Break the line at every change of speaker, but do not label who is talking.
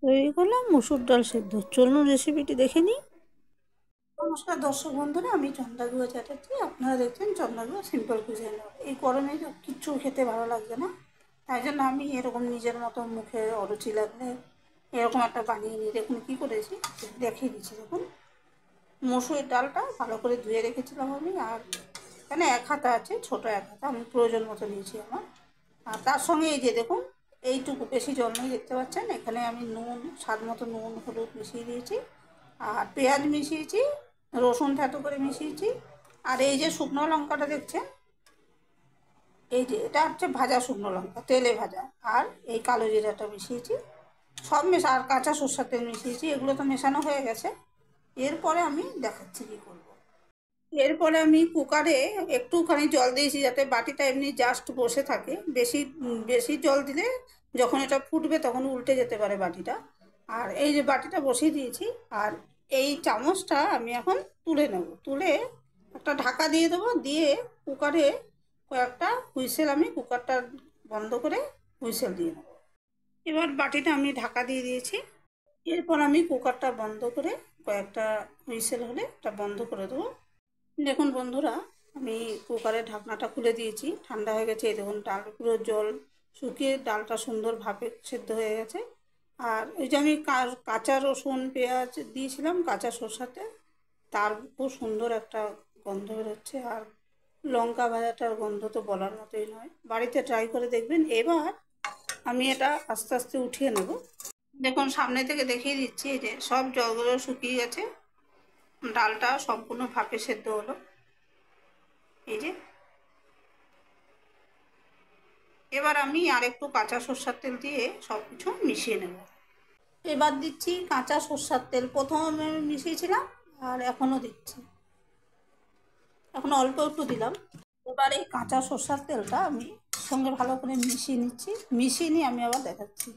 তৈরি করলাম মুসুর ডাল সেদ্ধ। চলুন রেসিপিটি দেখে নিই। নমস্কার দর্শক বন্ধুরা, আমি চন্দ্রাগুয়া চ্যাটার্জি। আপনারা দেখছেন চন্দ্রাগুয়া সিম্পল কুইজিন। এই গরমে তো কিচ্ছু খেতে ভালো লাগছে না, তাই জন্য আমি এরকম নিজের মতো মুখে অরুচি লাগলে এরকম একটা বানিয়ে নিই। দেখুন কী করেছি, দেখিয়ে দিচ্ছি। দেখুন, মসুরের ডালটা ভালো করে ধুয়ে রেখেছিলাম আমি, আর এখানে এক হাতা আছে, ছোটো এক হাতা, আমি প্রয়োজন মতো নিয়েছি আমার। আর তার সঙ্গে এই যে দেখুন, এইটুকু, বেশি জল নেই, দেখতে পাচ্ছেন। এখানে আমি নুন, স্বাদ মতো নুন হলুদ মিশিয়ে দিয়েছি, আর পেঁয়াজ মিশিয়েছি, রসুন থেতো করে মিশিয়েছি। আর এই যে শুকনো লঙ্কাটা দেখছেন, এই যে এটা হচ্ছে ভাজা শুকনো লঙ্কা, তেলে ভাজা। আর এই কালো জিরাটা মিশিয়েছি, সব আর কাঁচা সর্ষের তেল মিশিয়েছি। এগুলো তো মেশানো হয়ে গেছে। এরপরে আমি দেখাচ্ছি কী করব। এরপরে আমি কুকারে একটুখানি জল দিয়েছি, যাতে বাটিটা এমনি জাস্ট বসে থাকে। বেশি বেশি জল দিলে যখন এটা ফুটবে তখন উল্টে যেতে পারে বাটিটা। আর এই যে বাটিটা বসিয়ে দিয়েছি, আর এই চামচটা আমি এখন তুলে নেব। তুলে একটা ঢাকা দিয়ে দেবো, দিয়ে কুকারে কয়েকটা হুইসেল, আমি কুকারটা বন্ধ করে হুইসেল দিয়ে নেব। এবার বাটিটা আমি ঢাকা দিয়ে দিয়েছি। এরপর আমি কুকারটা বন্ধ করে কয়েকটা হুইসেল হলে এটা বন্ধ করে দেবো। দেখুন বন্ধুরা, আমি কুকারের ঢাকনাটা খুলে দিয়েছি, ঠান্ডা হয়ে গেছে। এই দেখুন, ডাল পুরো জল শুকিয়ে ডালটা সুন্দর ভাবে সেদ্ধ হয়ে গেছে। আর ওই যে আমি কাঁচা রসুন পেঁয়াজ দিয়েছিলাম, কাঁচা সরষাতে, তার খুব সুন্দর একটা গন্ধ বেরোচ্ছে। আর লঙ্কা ভাজাটার গন্ধ তো বলার মতোই নয়। বাড়িতে ট্রাই করে দেখবেন। এবার আমি এটা আস্তে আস্তে উঠিয়ে নেব। দেখুন, সামনে থেকে দেখিয়ে দিচ্ছি, এই যে সব জলগুলো শুকিয়ে গেছে, ডালটা সম্পূর্ণ ভাপে সেদ্ধ হলো। এই যে, এবার আমি আর একটু কাঁচা সর্ষের তেল দিয়ে সব কিছু মিশিয়ে নেব। এবার দিচ্ছি কাঁচা সর্ষের তেল। প্রথমে আমি মিশিয়েছিলাম, আর এখনও দিচ্ছি, এখন অল্প একটু দিলাম। এবার এই কাঁচা সর্ষের তেলটা আমি সঙ্গে ভালো করে মিশিয়ে নিচ্ছি। মিশিয়ে নিয়ে আমি আবার দেখাচ্ছি।